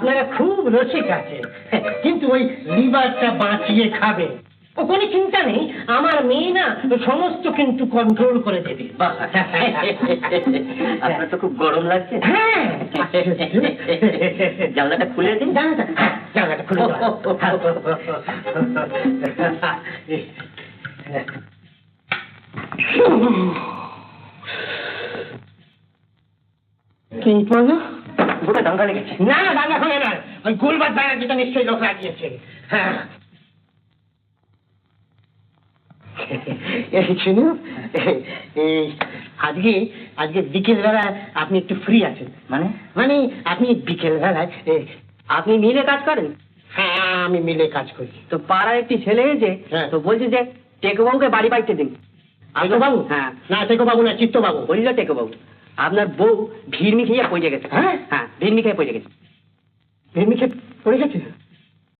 আপনারা খুব রসিক আছে, কিন্তু ওই লিভারটা বাঁচিয়ে খাবে। ও কোনো চিন্তা নেই, আমার মেয়ে না সমস্ত কিন্তু কন্ট্রোল করে দেবে। আপনার তো খুব গরম লাগছে। হ্যাঁ, জানলাটা খুলে দিন। জানলাটা খুলে দাও। কি বলো? বোধ হয় দাঙ্গা লেগেছে। না না, দাঙ্গা করে নয়, ওই গোলবাদ ব্যানার্জিটা নিশ্চয়ই লোক লাগিয়েছে। হ্যাঁ, শুনুন, আজকে আজকে বিকেল বেলা আপনি একটু ফ্রি আছেন? মানে মানে আপনি বিকেল বেলায় আপনি মিলে কাজ করেন? হ্যাঁ, আমি মিলে কাজ করি। তো পাড়ায় একটি ছেলে এসে হ্যাঁ। তো বলছে যে টেকোবাবুকে বাড়ি পাইতে দিন। বাবু? হ্যাঁ। না, বাবু না, চিত্তবাবু। বলল টেকোবাবু আপনার বউ ভিড়মি খেয়ে পড়ে গেছে। হ্যাঁ? হ্যাঁ, ভিড়মি খেয়ে পড়ে গেছে। ভেমিকে পড়ে গেছে?